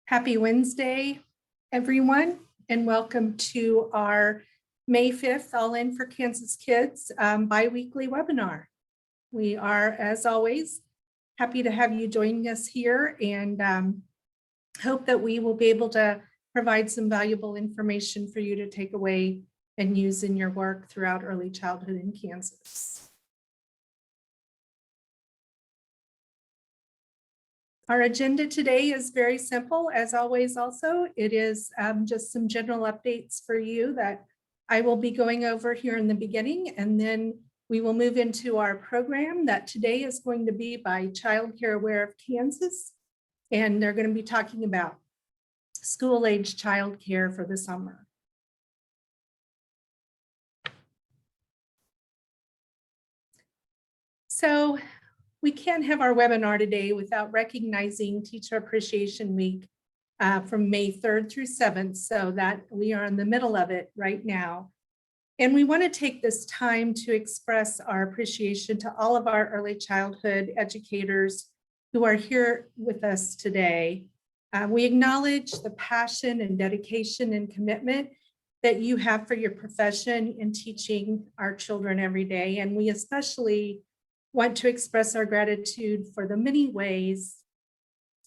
Happy Wednesday, everyone, and welcome to our May 5th All In for Kansas Kids bi-weekly webinar. We are, as always, happy to have you joining us here and hope that we will be able to provide some valuable information for you to take away and use in your work throughout early childhood in Kansas. Our agenda today is very simple, as always. Also, it is just some general updates for you that I will be going over here in the beginning, and then we will move into our program that today is going to be by Child Care Aware of Kansas, and they're going to be talking about school-age child care for the summer. So we can't have our webinar today without recognizing Teacher Appreciation Week from May 3rd through 7th, so that we are in the middle of it right now. And we want to take this time to express our appreciation to all of our early childhood educators who are here with us today. We acknowledge the passion and dedication and commitment that you have for your profession in teaching our children every day. And we especially want to express our gratitude for the many ways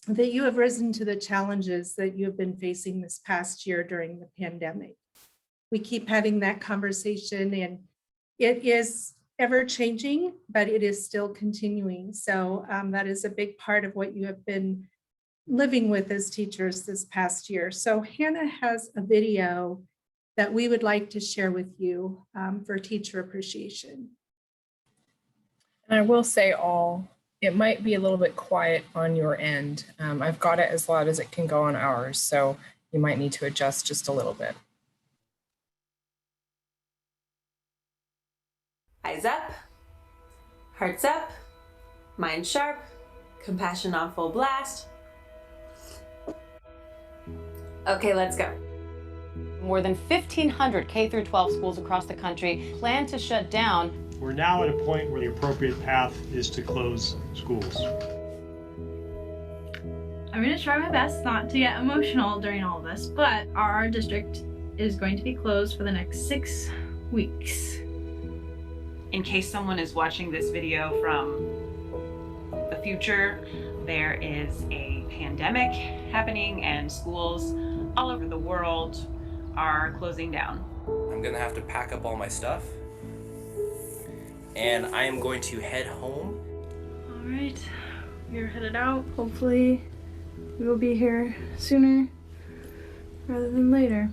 that you have risen to the challenges that you have been facing this past year during the pandemic. We keep having that conversation, and it is ever changing, but it is still continuing. So that is a big part of what you have been living with as teachers this past year. So Hannah has a video that we would like to share with you for teacher appreciation. And I will say it might be a little bit quiet on your end. I've got it as loud as it can go on ours, so you might need to adjust just a little bit. Eyes up, hearts up, mind sharp, compassion on full blast. Okay, let's go. More than 1,500 K-12 schools across the country plan to shut down. We're now at a point where the appropriate path is to close schools. I'm going to try my best not to get emotional during all of this, but our district is going to be closed for the next 6 weeks. In case someone is watching this video from the future, there is a pandemic happening and schools all over the world are closing down. I'm gonna have to pack up all my stuff and I am going to head home. All right, we're headed out. Hopefully we will be here sooner rather than later.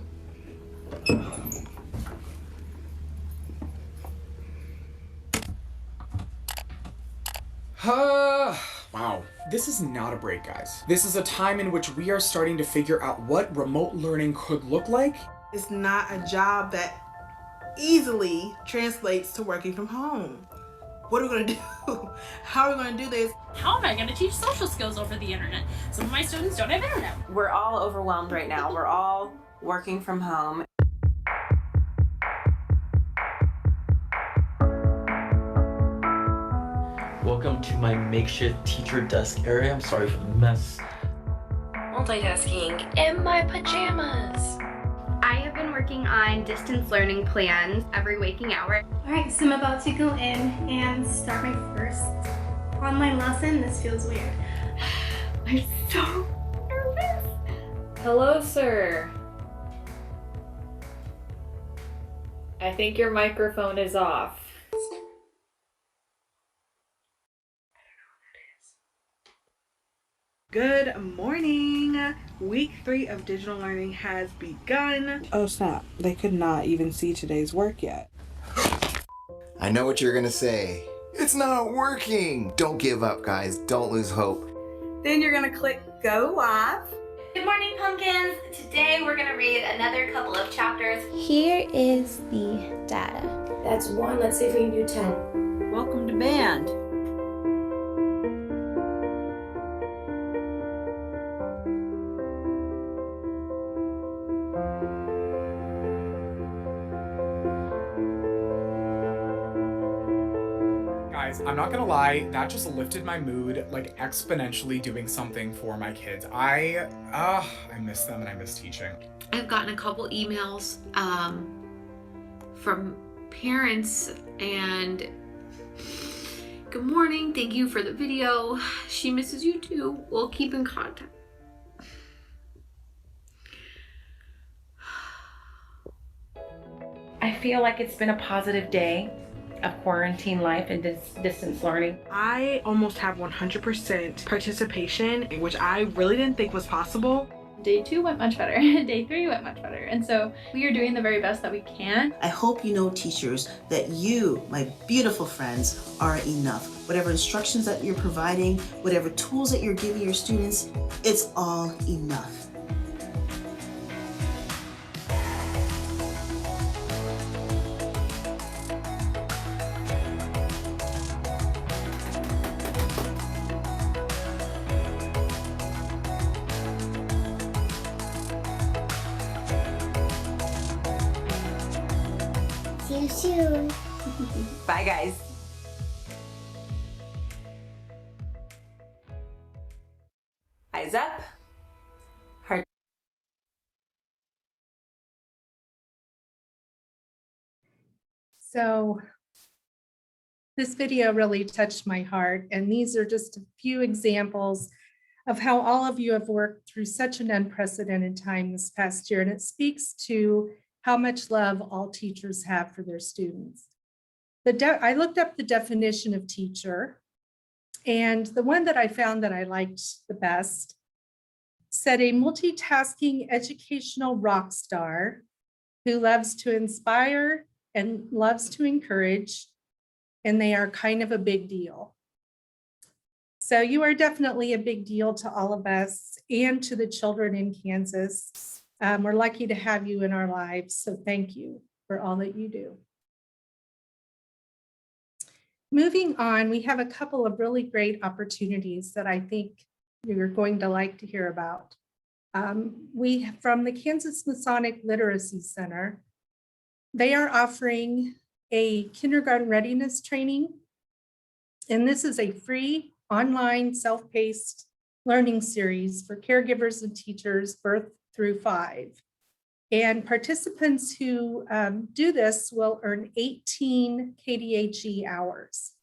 Wow, this is not a break, guys. This is a time in which we are starting to figure out what remote learning could look like. It's not a job that easily translates to working from home. What are we gonna do? How are we gonna do this? How am I gonna teach social skills over the internet? Some of my students don't have internet. We're all overwhelmed right now. We're all working from home. Welcome to my makeshift teacher desk area. I'm sorry for the mess. Multitasking in my pajamas. I have been working on distance learning plans every waking hour. All right, so I'm about to go in and start my first online lesson. This feels weird. I'm so nervous. Hello, sir. I think your microphone is off. Good morning. Week 3 of digital learning has begun. Oh snap, they could not even see today's work yet. I know what you're gonna say. It's not working! Don't give up, guys. Don't lose hope. Then you're gonna click go live. Good morning, pumpkins. Today we're gonna read another couple of chapters. Here is the data. That's 1. Let's see if we can do 10. Welcome to band. Guys, I'm not gonna lie, that just lifted my mood like exponentially doing something for my kids. I miss them and I miss teaching. I've gotten a couple emails from parents and good morning, thank you for the video. She misses you too. We'll keep in contact. I feel like it's been a positive day of quarantine life and distance learning. I almost have 100% participation, which I really didn't think was possible. Day 2 went much better. Day 3 went much better. And so we are doing the very best that we can. I hope you know, teachers, that you, my beautiful friends, are enough. Whatever instructions that you're providing, whatever tools that you're giving your students, it's all enough. See you soon. Bye, guys. Eyes up. Heart. So this video really touched my heart, and these are just a few examples of how all of you have worked through such an unprecedented time this past year, and it speaks to how much love all teachers have for their students. I looked up the definition of teacher, and the one that I found that I liked the best said a multitasking educational rock star who loves to inspire and loves to encourage, and they are kind of a big deal. So you are definitely a big deal to all of us and to the children in Kansas. We're lucky to have you in our lives, so thank you for all that you do. Moving on, we have a couple of really great opportunities that I think you're going to like to hear about. From the Kansas Masonic Literacy Center, they are offering a kindergarten readiness training, and this is a free online self-paced learning series for caregivers and teachers birth through 5. And participants who do this will earn 18 KDHE hours.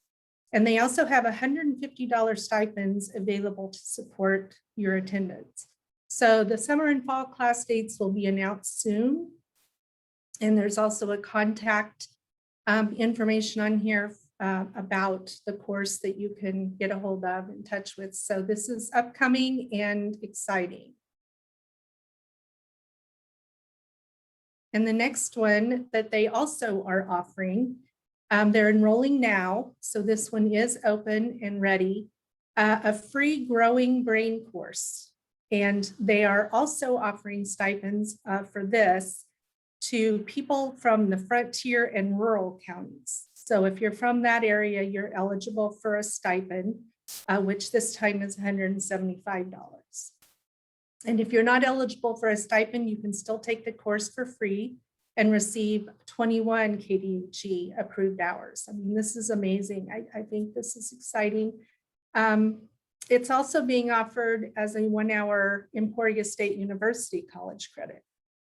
And they also have $150 stipends available to support your attendance. So the summer and fall class dates will be announced soon. And there's also a contact information on here about the course that you can get a hold of, in touch with. So this is upcoming and exciting. And the next one that they also are offering, they're enrolling now. So this one is open and ready, a free growing brain course. And they are also offering stipends for this to people from the frontier and rural counties. So if you're from that area, you're eligible for a stipend, which this time is $175. And if you're not eligible for a stipend, you can still take the course for free and receive 21 KDHE approved hours. I mean, this is amazing. I think this is exciting. It's also being offered as a 1-hour Emporia State University college credit,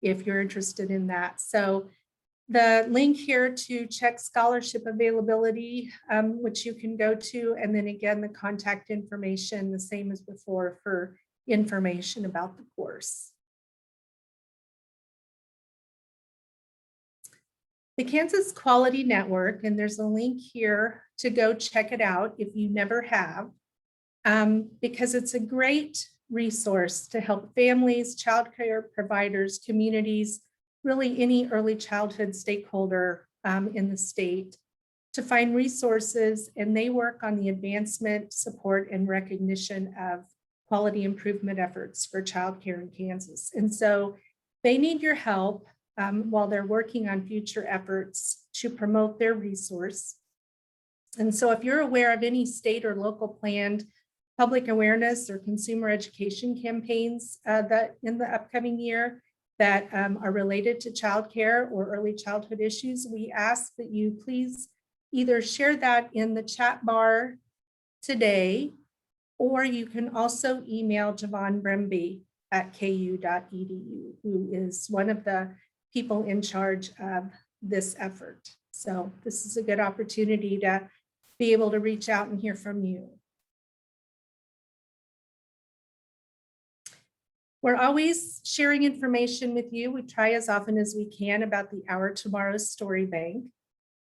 if you're interested in that. So the link here to check scholarship availability, which you can go to, and then again, the contact information, the same as before for information about the course. The Kansas Quality Network, and there's a link here to go check it out if you never have, because it's a great resource to help families, childcare providers, communities, really any early childhood stakeholder in the state to find resources, and they work on the advancement, support, and recognition of quality improvement efforts for childcare in Kansas. And so they need your help while they're working on future efforts to promote their resource. And so if you're aware of any state or local planned public awareness or consumer education campaigns that in the upcoming year that are related to childcare or early childhood issues, we ask that you please either share that in the chat bar today, or you can also email Javon Brimby at ku.edu, who is one of the people in charge of this effort. So this is a good opportunity to be able to reach out and hear from you. We're always sharing information with you. We try as often as we can about the Our Tomorrow Story Bank.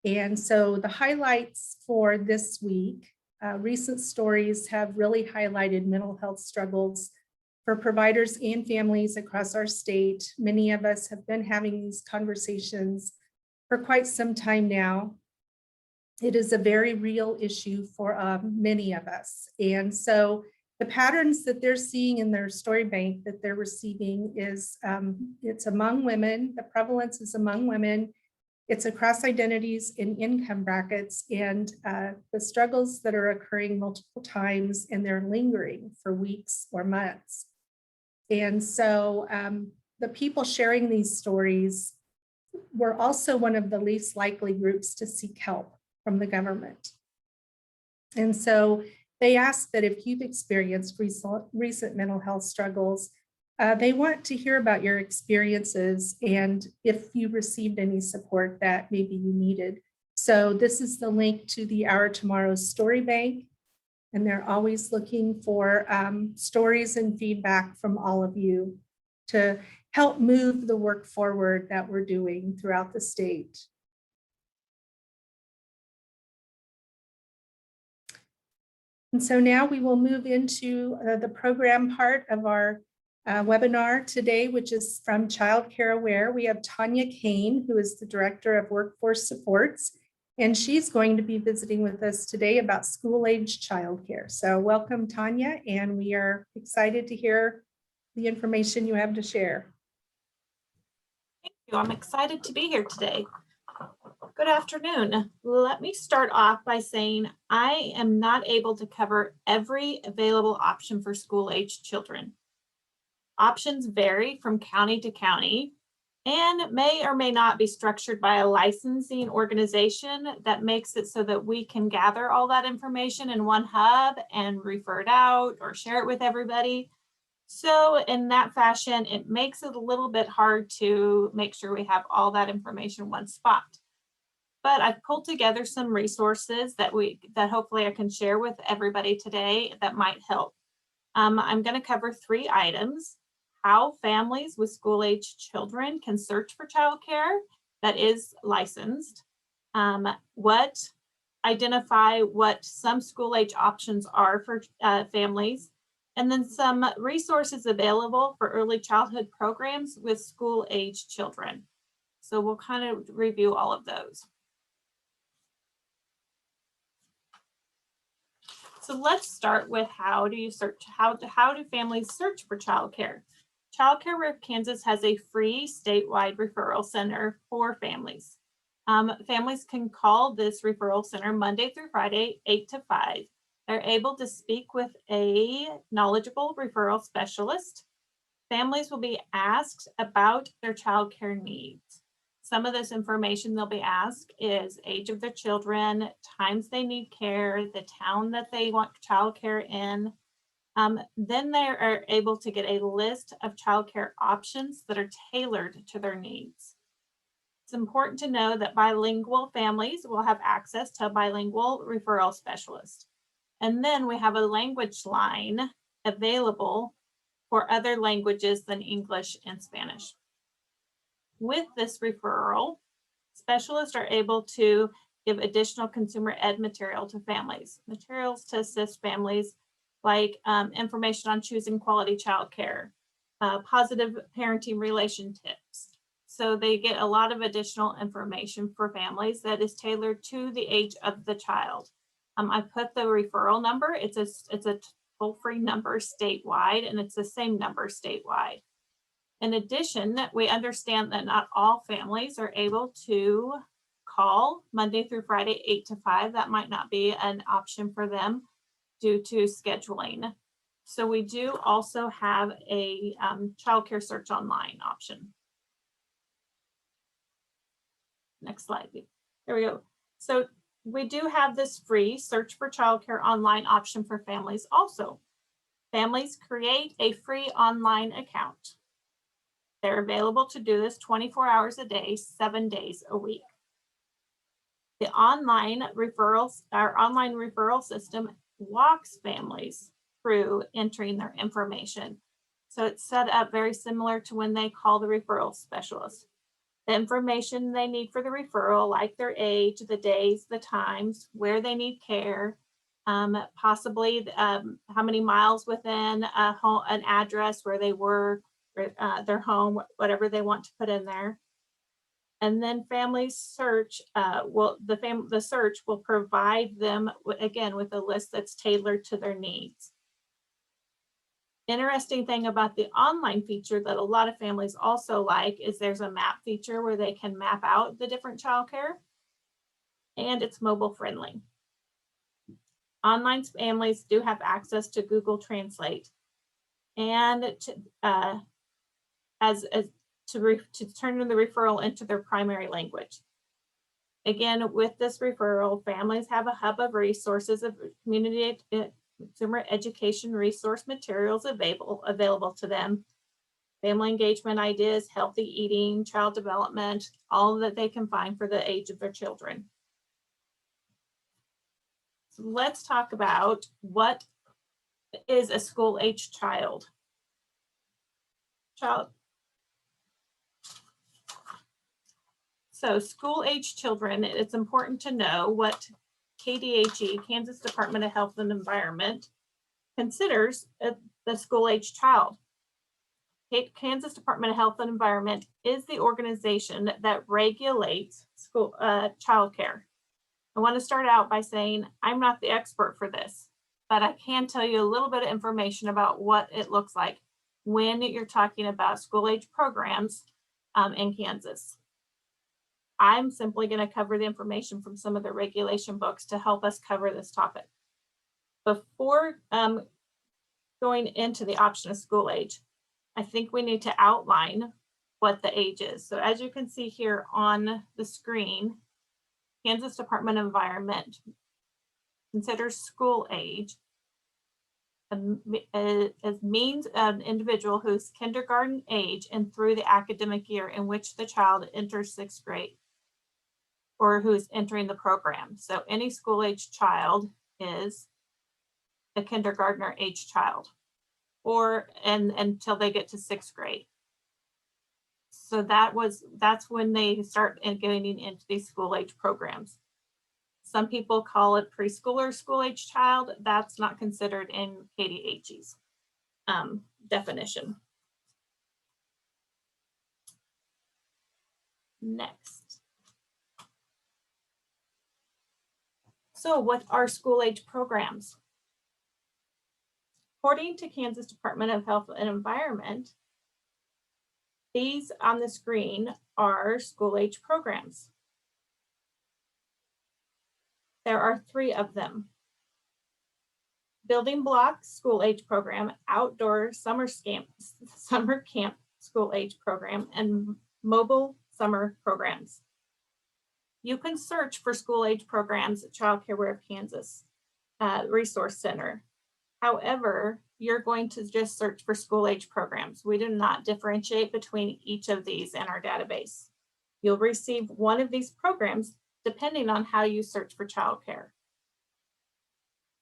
And so the highlights for this week, recent stories have really highlighted mental health struggles for providers and families across our state. Many of us have been having these conversations for quite some time now. It is a very real issue for many of us. And so the patterns that they're seeing in their story bank that they're receiving is it's among women. The prevalence is among women. It's across identities and income brackets, and the struggles that are occurring multiple times, and they're lingering for weeks or months. And so the people sharing these stories were also one of the least likely groups to seek help from the government. And so they ask that if you've experienced recent mental health struggles, they want to hear about your experiences and if you received any support that maybe you needed. So this is the link to the Our Tomorrow Story Bank, and they're always looking for stories and feedback from all of you to help move the work forward that we're doing throughout the state. And so now we will move into the program part of our webinar today, which is from Child Care Aware. We have Tanya Kane, who is the Director of Workforce Supports, and she's going to be visiting with us today about school-age childcare. So welcome, Tanya, and we are excited to hear the information you have to share. Thank you. I'm excited to be here today. Good afternoon. Let me start off by saying I am not able to cover every available option for school-age children. Options vary from county to county and may or may not be structured by a licensing organization that makes it so that we can gather all that information in one hub and refer it out or share it with everybody. So in that fashion, it makes it a little bit hard to make sure we have all that information in one spot. But I've pulled together some resources that hopefully I can share with everybody today that might help. I'm going to cover 3 items: how families with school-age children can search for childcare that is licensed, identify what some school-age options are for families, and then some resources available for early childhood programs with school-age children. So we'll kind of review all of those. So let's start with how do families search for childcare? Childcare of Kansas has a free statewide referral center for families. Families can call this referral center Monday through Friday, 8 to 5. They're able to speak with a knowledgeable referral specialist. Families will be asked about their childcare needs. Some of this information they'll be asked is age of their children, times they need care, the town that they want childcare in. Then they are able to get a list of childcare options that are tailored to their needs. It's important to know that bilingual families will have access to a bilingual referral specialist. And then we have a language line available for other languages than English and Spanish. With this referral, specialists are able to give additional consumer ed material to families, materials to assist families like information on choosing quality childcare, positive parenting relation tips. So they get a lot of additional information for families that is tailored to the age of the child. I put the referral number. It's a toll-free number statewide, and it's the same number statewide. In addition, we understand that not all families are able to call Monday through Friday, 8 to 5. That might not be an option for them due to scheduling. So we do also have a childcare search online option. Next slide. There we go. So we do have this free search for childcare online option for families also. Families create a free online account. They're available to do this 24 hours a day, 7 days a week. The online referrals, our online referral system walks families through entering their information. So it's set up very similar to when they call the referral specialist. The information they need for the referral, like their age, the days, the times, where they need care, possibly how many miles within a home, an address where they work, their home, whatever they want to put in there. And then families search, the search will provide them again with a list that's tailored to their needs. Interesting thing about the online feature that a lot of families also like is there's a map feature where they can map out the different childcare, and it's mobile friendly. Online families do have access to Google Translate and to turn the referral into their primary language. Again, with this referral, families have a hub of resources of community consumer education resource materials available to them. Family engagement ideas, healthy eating, child development, all that they can find for the age of their children. So let's talk about what is a school-age child. So school-age children, it's important to know what KDHE, Kansas Department of Health and Environment, considers the school-age child. Kansas Department of Health and Environment is the organization that regulates school childcare. I want to start out by saying I'm not the expert for this, but I can tell you a little bit of information about what it looks like when you're talking about school-age programs in Kansas. I'm simply going to cover the information from some of the regulation books to help us cover this topic. Before going into the option of school age, I think we need to outline what the age is. So as you can see here on the screen, Kansas Department of Environment considers school age as means an individual who's kindergarten age and through the academic year in which the child enters 6th grade, or who's entering the program. So any school age child is a kindergartner age child, or until they get to 6th grade. So that's when they start getting into these school age programs. Some people call it preschooler school age child. That's not considered in KDHE's definition. Next. So what are school age programs? According to Kansas Department of Health and Environment, these on the screen are school age programs. There are 3 of them. Building Block School Age Program, Outdoor Summer Camp School Age Program, and Mobile Summer Programs. You can search for school age programs at Child Care Aware of Kansas Resource Center. However, you're going to just search for school age programs. We do not differentiate between each of these in our database. You'll receive one of these programs depending on how you search for childcare.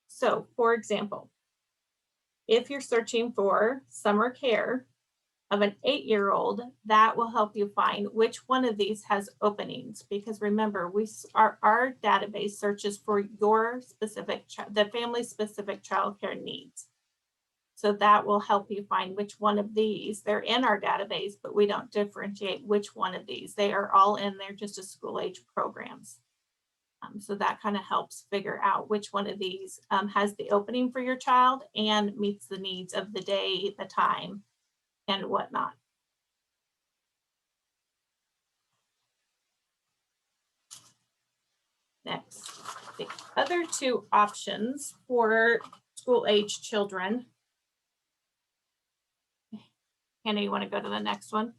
So, for example, if you're searching for summer care of an 8-year-old, that will help you find which one of these has openings, because remember, our database searches for your specific, the family's specific childcare needs. So that will help you find which one of these. They're in our database, but we don't differentiate which one of these. They are all in there just as school age programs. So that kind of helps figure out which one of these has the opening for your child and meets the needs of the day, the time, and whatnot. Next, the other 2 options for school age children. Hannah, you want to go to the next one?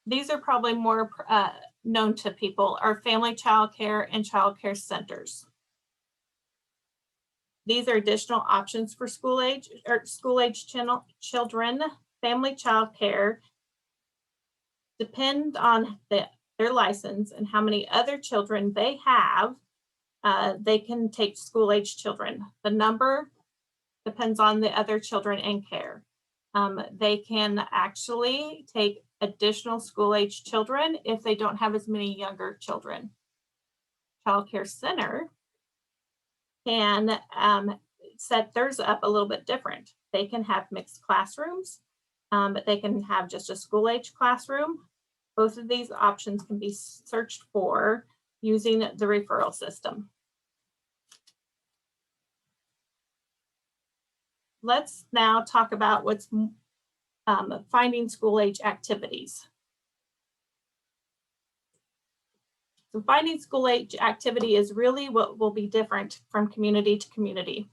These are probably more known to people are family childcare and childcare centers. These are additional options for school age children. Family childcare depend on their license and how many other children they have. They can take school age children. The number depends on the other children in care. They can actually take additional school age children if they don't have as many younger children. Child Care Center can set theirs up a little bit different. They can have mixed classrooms, but they can have just a school age classroom. Both of these options can be searched for using the referral system. Let's now talk about what's finding school age activities. So finding school age activity is really what will be different from community to community.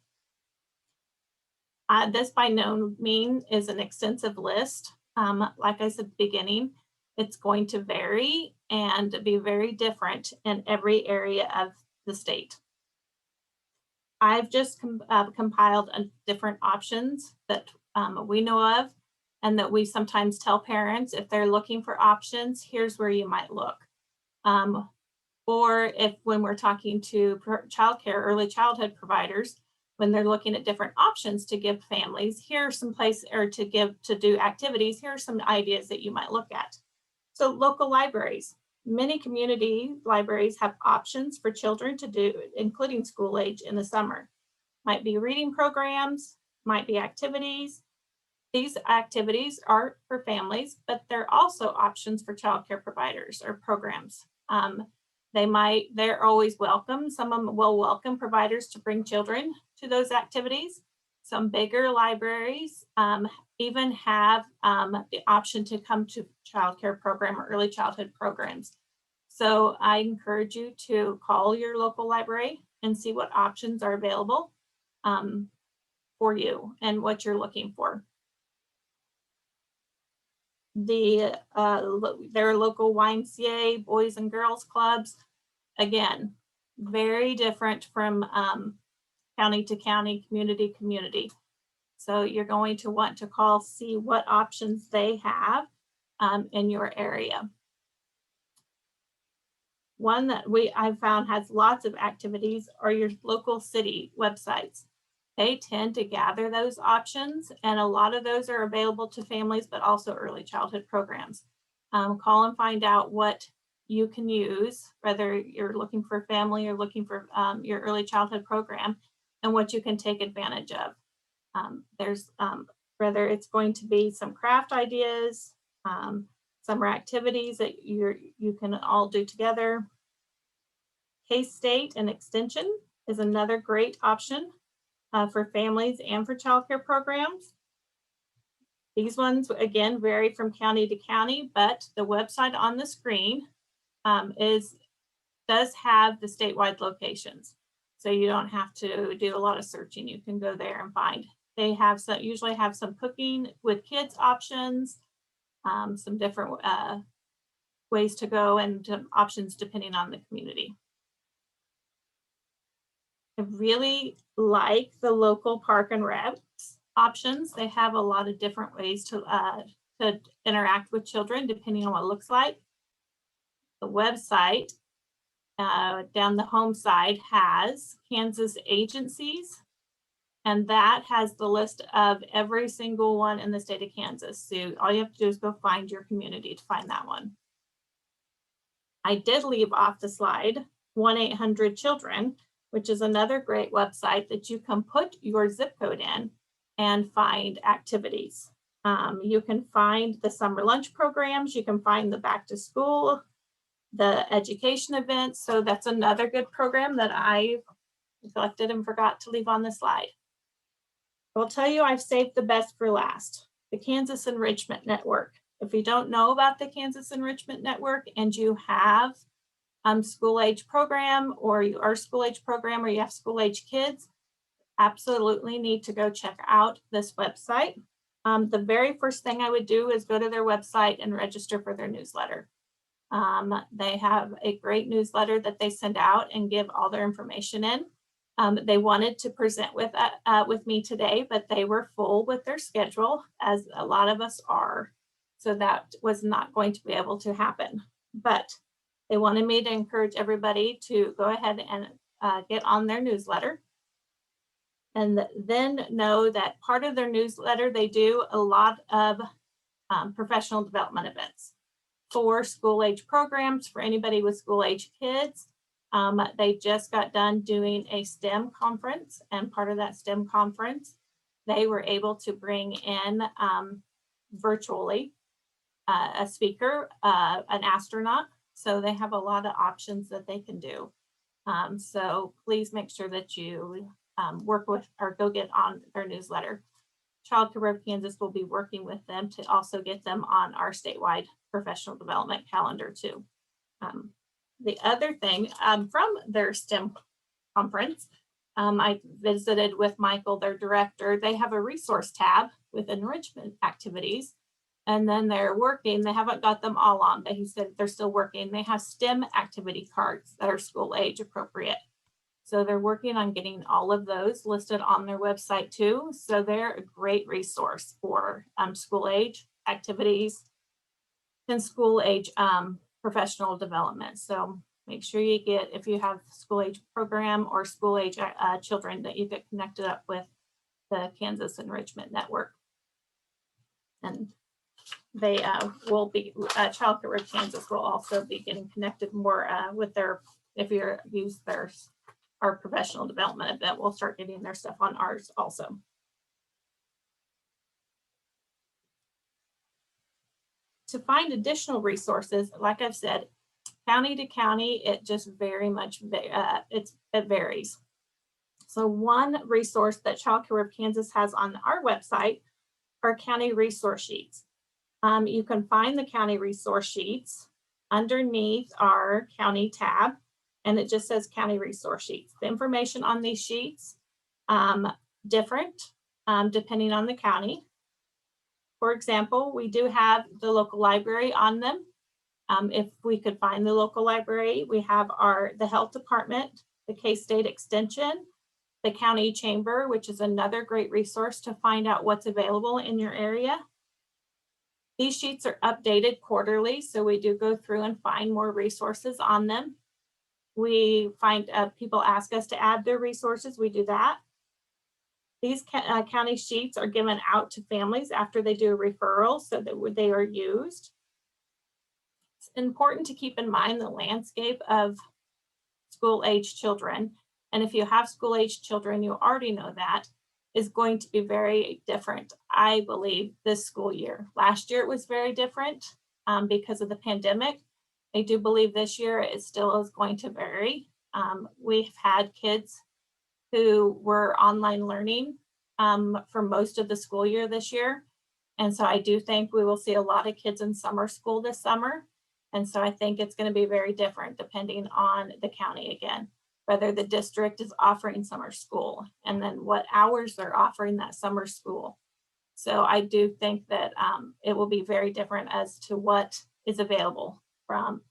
This by no means is an extensive list. Like I said at the beginning, it's going to vary and be very different in every area of the state. I've just compiled different options that we know of and that we sometimes tell parents if they're looking for options, here's where you might look. Or if when we're talking to childcare, early childhood providers, when they're looking at different options to give families, here are some places, or to do activities, here are some ideas that you might look at. So local libraries, many community libraries have options for children to do, including school age in the summer. Might be reading programs, might be activities. These activities are for families, but they're also options for childcare providers or programs. They're always welcome. Some of them will welcome providers to bring children to those activities. Some bigger libraries even have the option to come to childcare program or early childhood programs. So I encourage you to call your local library and see what options are available for you and what you're looking for. There are local YMCA, Boys and Girls Clubs. Again, very different from county to county, community to community. So you're going to want to call, see what options they have in your area. One that I've found has lots of activities are your local city websites. They tend to gather those options, and a lot of those are available to families, but also early childhood programs. Call and find out what you can use, whether you're looking for family or looking for your early childhood program, and what you can take advantage of. There's whether it's going to be some craft ideas, summer activities that you can all do together. K-State and Extension is another great option for families and for childcare programs. These ones, again, vary from county to county, but the website on the screen does have the statewide locations. So you don't have to do a lot of searching. You can go there and find. They have usually have some cooking with kids options, some different ways to go and options depending on the community. I really like the local park and rec options. They have a lot of different ways to interact with children depending on what it looks like. The website down the home side has Kansas agencies, and that has the list of every single one in the state of Kansas. So all you have to do is go find your community to find that one. I did leave off the slide 1-800-CHILDREN, which is another great website that you can put your zip code in and find activities. You can find the summer lunch programs, you can find the back to school, the education events. So that's another good program that I neglected and forgot to leave on the slide. I'll tell you, I've saved the best for last, the Kansas Enrichment Network. If you don't know about the Kansas Enrichment Network and you have school age program, or you are school age program, or you have school age kids, absolutely need to go check out this website. The very first thing I would do is go to their website and register for their newsletter. They have a great newsletter that they send out and give all their information in. They wanted to present with me today, but they were full with their schedule, as a lot of us are. So that was not going to be able to happen. But they wanted me to encourage everybody to go ahead and get on their newsletter. And then know that part of their newsletter, they do a lot of professional development events for school age programs, for anybody with school age kids. They just got done doing a STEM conference, and part of that STEM conference, they were able to bring in virtually a speaker, an astronaut. So they have a lot of options that they can do. So please make sure that you work with or go get on their newsletter. Child Care of Kansas will be working with them to also get them on our statewide professional development calendar too. The other thing from their STEM conference, I visited with Michael, their director. They have a resource tab with enrichment activities, and then they're working. They haven't got them all on, but he said they're still working. They have STEM activity cards that are school age appropriate. So they're working on getting all of those listed on their website too. So they're a great resource for school age activities and school age professional development. So make sure you get, if you have school age program or school age children, that you get connected up with the Kansas Enrichment Network. And they will be, Child Care of Kansas will also be getting connected more with their, if you use our professional development event, we'll start getting their stuff on ours also. To find additional resources, like I've said, county to county, it just very much, it varies. So one resource that Child Care of Kansas has on our website are county resource sheets. You can find the county resource sheets underneath our county tab, and it just says county resource sheets. The information on these sheets different depending on the county. For example, we do have the local library on them. If we could find the local library, we have the health department, the K-State Extension, the county chamber, which is another great resource to find out what's available in your area. These sheets are updated quarterly, so we do go through and find more resources on them. We find people ask us to add their resources, we do that. These county sheets are given out to families after they do a referral so that they are used. It's important to keep in mind the landscape of school age children. And if you have school age children, you already know that is going to be very different, I believe, this school year. Last year it was very different because of the pandemic. I do believe this year it still is going to vary. We've had kids who were online learning for most of the school year this year. And so I do think we will see a lot of kids in summer school this summer. And so I think it's going to be very different depending on the county again, whether the district is offering summer school and then what hours they're offering that summer school. So I do think that it will be very different as to what is available from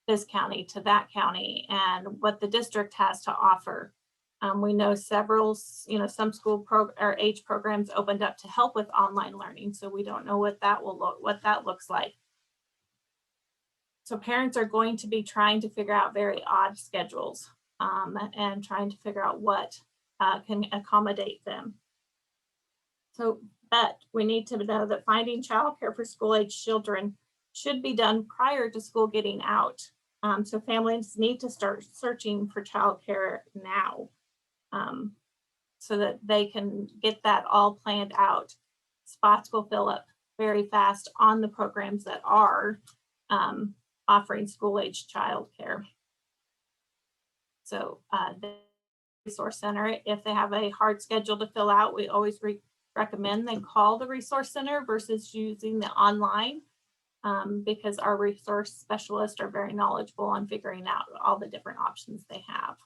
this county to that county and what the district has to offer. We know several, some school or age programs opened up to help with online learning. So we don't know what that looks like. So parents are going to be trying to figure out very odd schedules and trying to figure out what can accommodate them. So, but we need to know that finding childcare for school age children should be done prior to school getting out. So families need to start searching for childcare now so that they can get that all planned out. Spots will fill up very fast on the programs that are offering school age childcare. So the Resource Center, if they have a hard schedule to fill out, we always recommend they call the Resource Center versus using the online because our resource specialists are very knowledgeable on figuring out all the different options they have.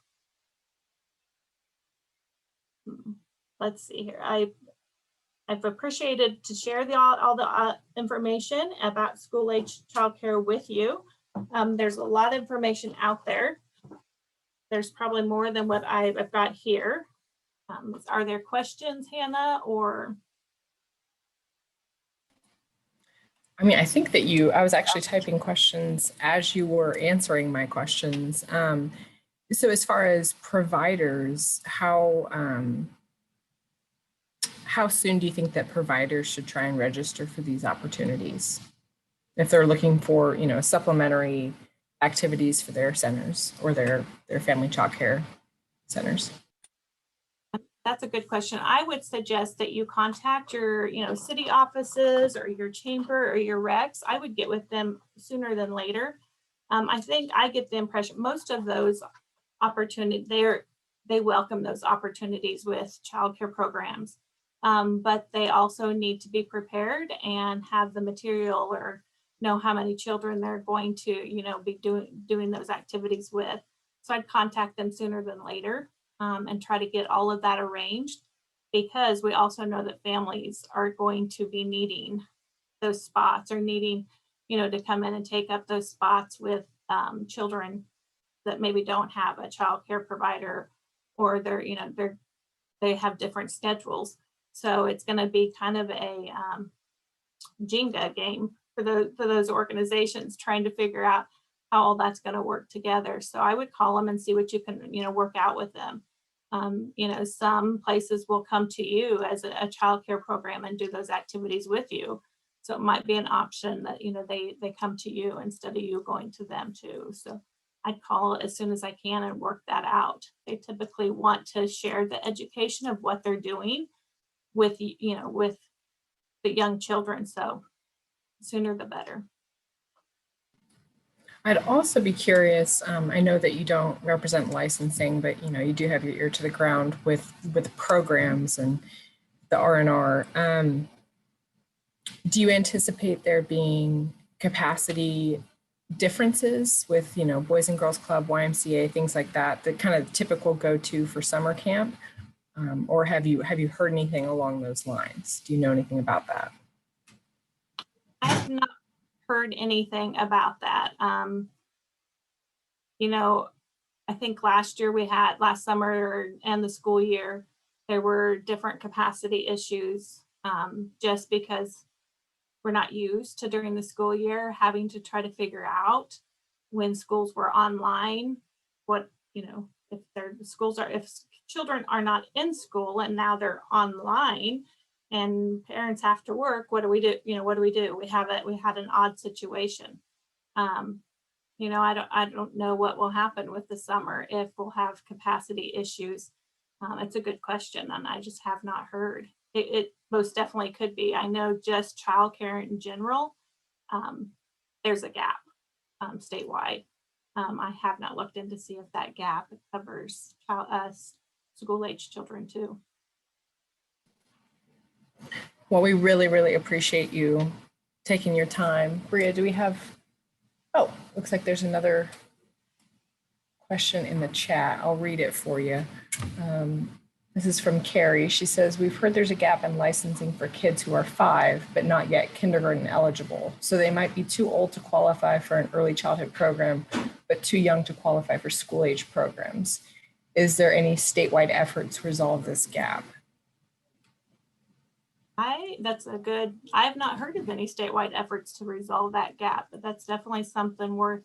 Let's see here. I've appreciated to share all the information about school age childcare with you. There's a lot of information out there. There's probably more than what I've got here. Are there questions, Hannah, or? I mean, I think that I was actually typing questions as you were answering my questions. So as far as providers, how soon do you think that providers should try and register for these opportunities? If they're looking for, supplementary activities for their centers or their family child care centers? That's a good question. I would suggest that you contact your, city offices or your chamber or your recs. I would get with them sooner than later. I think I get the impression most of those opportunities, they welcome those opportunities with childcare programs, but they also need to be prepared and have the material or know how many children they're going to, be doing those activities with. So I'd contact them sooner than later. And try to get all of that arranged, because we also know that families are going to be needing those spots or needing, to come in and take up those spots with children that maybe don't have a child care provider, or they have different schedules. So it's going to be kind of a Jenga game for those organizations, trying to figure out how all that's going to work together. So I would call them and see what you can, work out with them. Some places will come to you as a child care program and do those activities with you. So it might be an option that, they come to you instead of you going to them too. So I'd call as soon as I can and work that out. They typically want to share the education of what they're doing with, with the young children. So sooner the better. I'd also be curious, I know that you don't represent licensing, but you do have your ear to the ground with programs and the R&R. Do you anticipate there being capacity differences with, Boys and Girls Club, YMCA, things like that, the kind of typical go-to for summer camp? Or have you heard anything along those lines? Do you know anything about that? I have not heard anything about that. I think last summer and the school year, there were different capacity issues, just because we're not used to during the school year having to try to figure out when schools were online, if children are not in school and now they're online and parents have to work, what do we do? We had an odd situation. I don't know what will happen with the summer, if we'll have capacity issues. It's a good question, and I just have not heard. It most definitely could be. I know just childcare in general, there's a gap statewide. I have not looked in to see if that gap covers school-age children too. Well, we really, really appreciate you taking your time. Bria, do we have, looks like there's another question in the chat. I'll read it for you. This is from Carrie. She says, we've heard there's a gap in licensing for kids who are 5, but not yet kindergarten eligible. So they might be too old to qualify for an early childhood program, but too young to qualify for school age programs. Is there any statewide effort to resolve this gap? I have not heard of any statewide efforts to resolve that gap, but that's definitely something worth,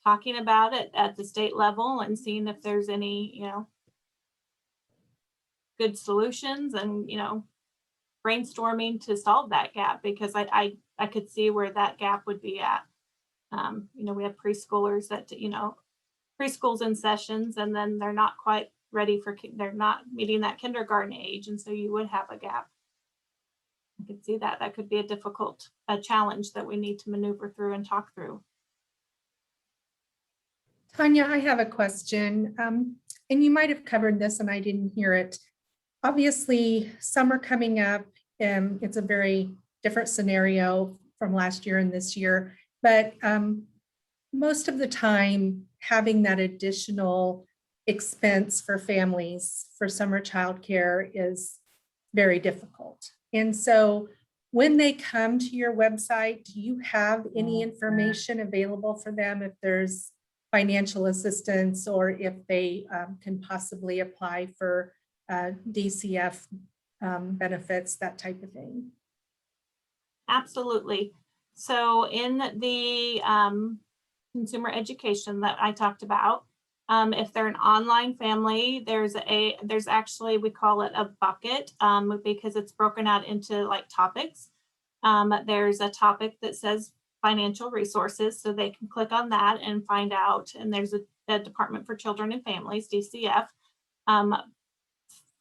talking about it at the state level and seeing if there's any, good solutions and, brainstorming to solve that gap, because I could see where that gap would be at. We have preschoolers that, preschool's in sessions and then they're not quite ready they're not meeting that kindergarten age. And so you would have a gap. I could see that. That could be a challenge that we need to maneuver through and talk through. Tanya, I have a question. And you might have covered this and I didn't hear it. Obviously, summer coming up, it's a very different scenario from last year and this year, but most of the time having that additional expense for families for summer childcare is very difficult. And so when they come to your website, do you have any information available for them if there's financial assistance or if they can possibly apply for DCF benefits, that type of thing? Absolutely. So in the consumer education that I talked about, if they're an online family, there's actually, we call it a bucket because it's broken out into like topics. There's a topic that says financial resources, so they can click on that and find out. And there's a Department for Children and Families, DCF,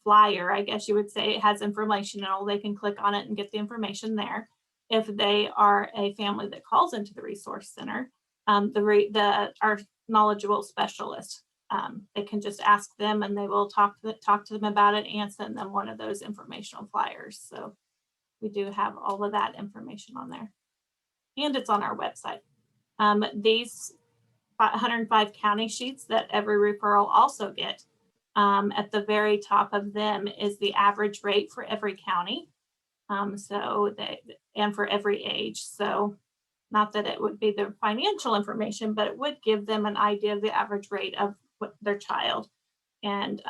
flyer, I guess you would say. It has information and all. They can click on it and get the information there. If they are a family that calls into the resource center, our knowledgeable specialist, they can just ask them and they will talk to them about it and send them one of those informational flyers. So we do have all of that information on there, and it's on our website. These 105 county sheets that every referral also get, at the very top of them is the average rate for every county. And for every age. So not that it would be the financial information, but it would give them an idea of the average rate of what their child and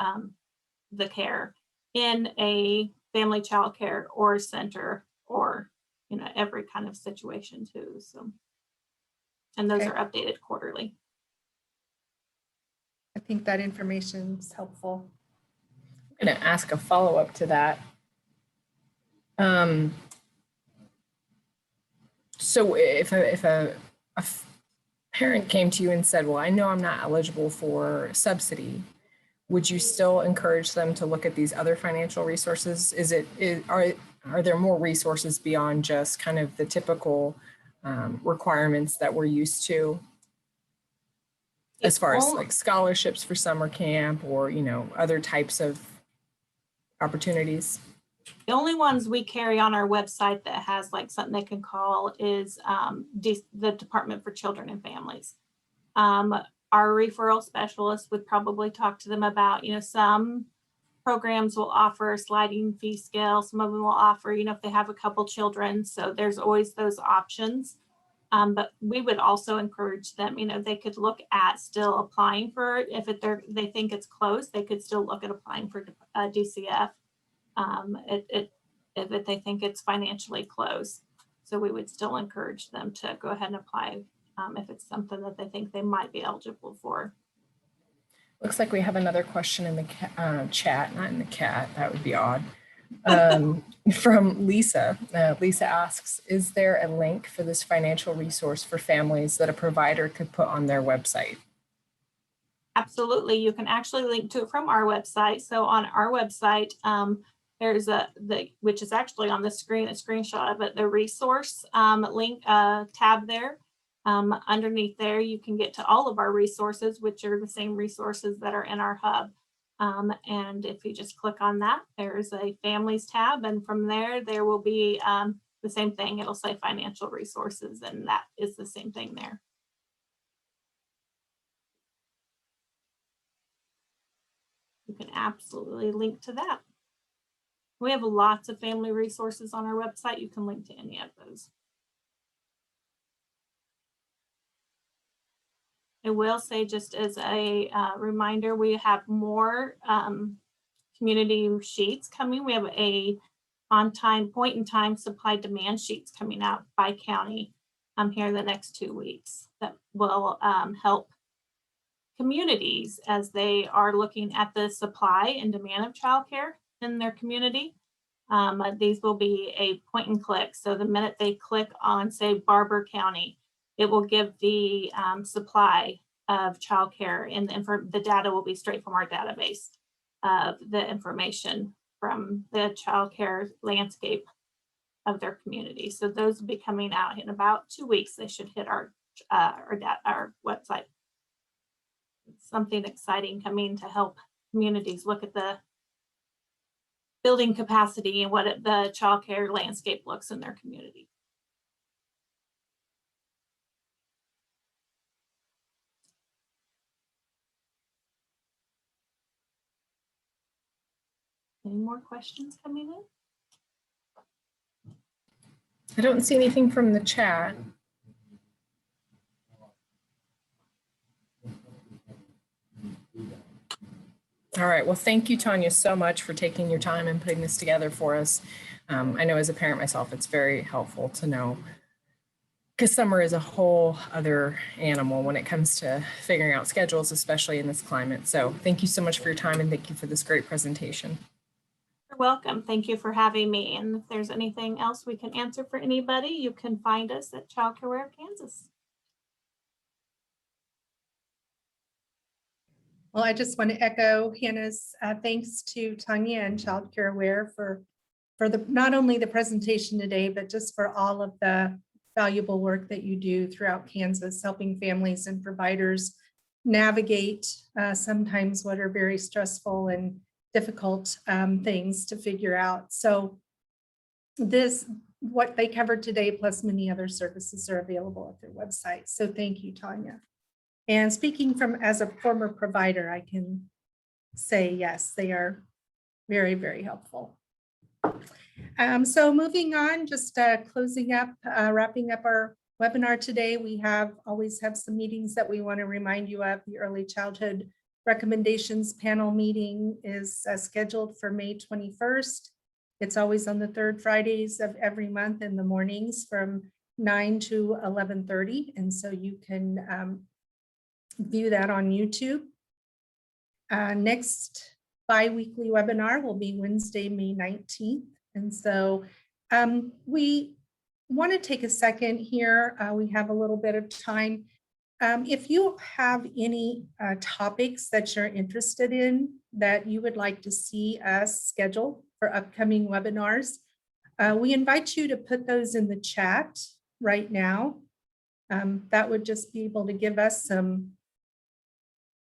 the care in a family child care or center or, every kind of situation too. So, and those are updated quarterly. I think that information is helpful. I'm going to ask a follow-up to that. So if a parent came to you and said, well, I know I'm not eligible for subsidy, would you still encourage them to look at these other financial resources? Are there more resources beyond just kind of the typical requirements that we're used to, as far as like scholarships for summer camp or, other types of opportunities? The only ones we carry on our website that has like something they can call is the Department for Children and Families. Our referral specialist would probably talk to them about, some programs will offer a sliding fee scale. Some of them will offer, if they have a couple children. So there's always those options. But we would also encourage them, they could look at still applying for it. If they think it's close, they could still look at applying for DCF. If they think it's financially close. So we would still encourage them to go ahead and apply if it's something that they think they might be eligible for. Looks like we have another question in the chat, not in the cat, that would be odd. From Lisa. Lisa asks, is there a link for this financial resource for families that a provider could put on their website? Absolutely. You can actually link to it from our website. So on our website, there's which is actually on the screen, a screenshot of it, the resource link tab there. Underneath there, you can get to all of our resources, which are the same resources that are in our hub. And if you just click on that, there's a families tab. And from there will be the same thing. It'll say financial resources, and that is the same thing there. You can absolutely link to that. We have lots of family resources on our website. You can link to any of those. I will say, just as a reminder, we have more community sheets coming. We have a point in time supply demand sheets coming out by county here in the next 2 weeks that will help communities as they are looking at the supply and demand of childcare in their community. These will be a point and click. So the minute they click on, say, Barber County, it will give the supply of childcare, and the data will be straight from our database of the information from the childcare landscape of their community. So those will be coming out in about 2 weeks. They should hit our website. Something exciting coming to help communities look at the building capacity and what the childcare landscape looks in their community. Any more questions coming in? I don't see anything from the chat. All right, well, thank you, Tanya, so much for taking your time and putting this together for us. I know as a parent myself, it's very helpful to know, because summer is a whole other animal when it comes to figuring out schedules, especially in this climate. So thank you so much for your time, and thank you for this great presentation. You're welcome. Thank you for having me. And if there's anything else we can answer for anybody, you can find us at Child Care Aware Kansas. Well, I just want to echo Hannah's thanks to Tanya and Child Care Aware for the not only the presentation today, but just for all of the valuable work that you do throughout Kansas, helping families and providers navigate sometimes what are very stressful and difficult things to figure out. So what they covered today, plus many other services, are available at their website. So thank you, Tanya. And speaking as a former provider, I can say, yes, they are very, very helpful. So moving on, just closing up, wrapping up our webinar today, we always have some meetings that we want to remind you of. The Early Childhood Recommendations Panel meeting is scheduled for May 21st. It's always on the third Fridays of every month in the mornings from 9 to 11:30. And so you can view that on YouTube. Next bi-weekly webinar will be Wednesday, May 19th. And so we want to take a second here. We have a little bit of time. If you have any topics that you're interested in that you would like to see us schedule for upcoming webinars, we invite you to put those in the chat right now. That would just be able to give us some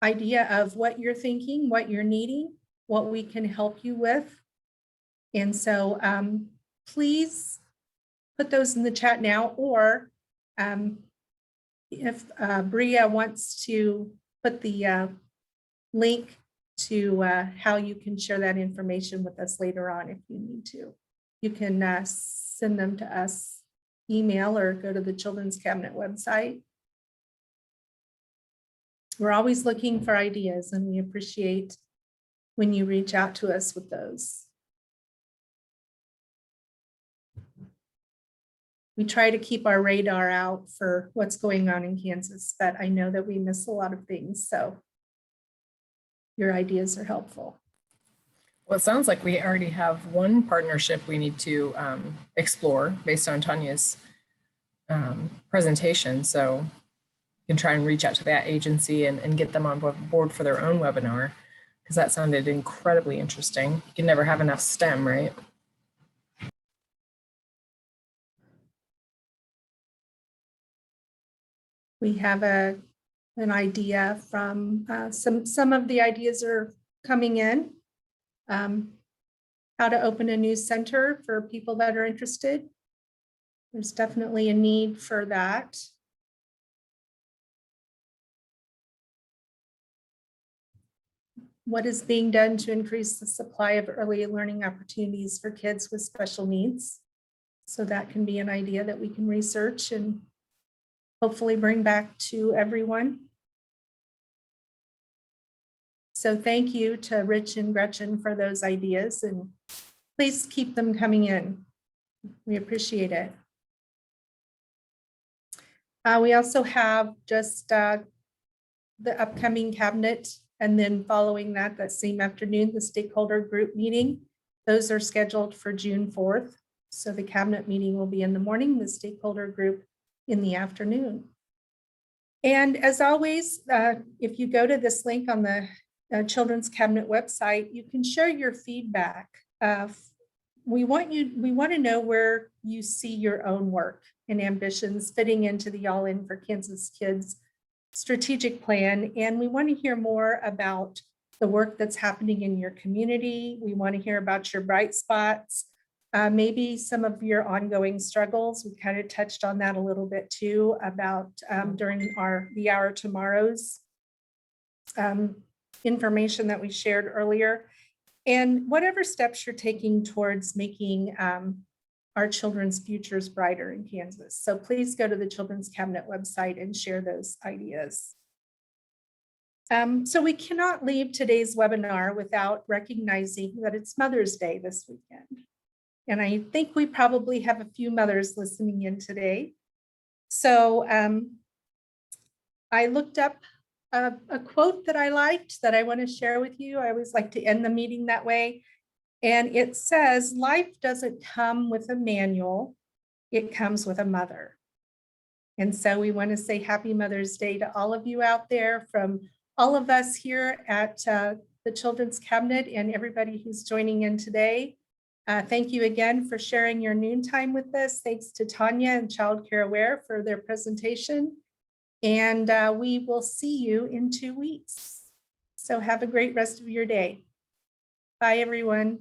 idea of what you're thinking, what you're needing, what we can help you with. And so please put those in the chat now, or if Bria wants to put the link to how you can share that information with us later on if you need to. You can send them to us, email, or go to the Children's Cabinet website. We're always looking for ideas, and we appreciate when you reach out to us with those. We try to keep our radar out for what's going on in Kansas, but I know that we miss a lot of things, so your ideas are helpful. Well, it sounds like we already have one partnership we need to explore based on Tanya's presentation. So you can try and reach out to that agency and get them on board for their own webinar, because that sounded incredibly interesting. You can never have enough STEM, right? We have an idea from some of the ideas are coming in. How to open a new center for people that are interested. There's definitely a need for that. What is being done to increase the supply of early learning opportunities for kids with special needs? So that can be an idea that we can research and hopefully bring back to everyone. So thank you to Rich and Gretchen for those ideas, and please keep them coming in. We appreciate it. We also have just the upcoming cabinet, and then following that same afternoon, the stakeholder group meeting. Those are scheduled for June 4th. So the cabinet meeting will be in the morning, the stakeholder group in the afternoon. And as always, if you go to this link on the Children's Cabinet website, you can share your feedback. We want to know where you see your own work and ambitions fitting into the All In for Kansas Kids strategic plan. And we want to hear more about the work that's happening in your community. We want to hear about your bright spots, maybe some of your ongoing struggles. We kind of touched on that a little bit too, about during the Hour Tomorrow's information that we shared earlier. And whatever steps you're taking towards making our children's futures brighter in Kansas. So please go to the Children's Cabinet website and share those ideas. So we cannot leave today's webinar without recognizing that it's Mother's Day this weekend. And I think we probably have a few mothers listening in today. So I looked up a quote that I liked that I want to share with you. I always like to end the meeting that way. And it says, life doesn't come with a manual, it comes with a mother. And so we want to say happy Mother's Day to all of you out there, from all of us here at the Children's Cabinet and everybody who's joining in today. Thank you again for sharing your noontime with us. Thanks to Tanya and Child Care Aware for their presentation. And we will see you in 2 weeks. So have a great rest of your day. Bye, everyone.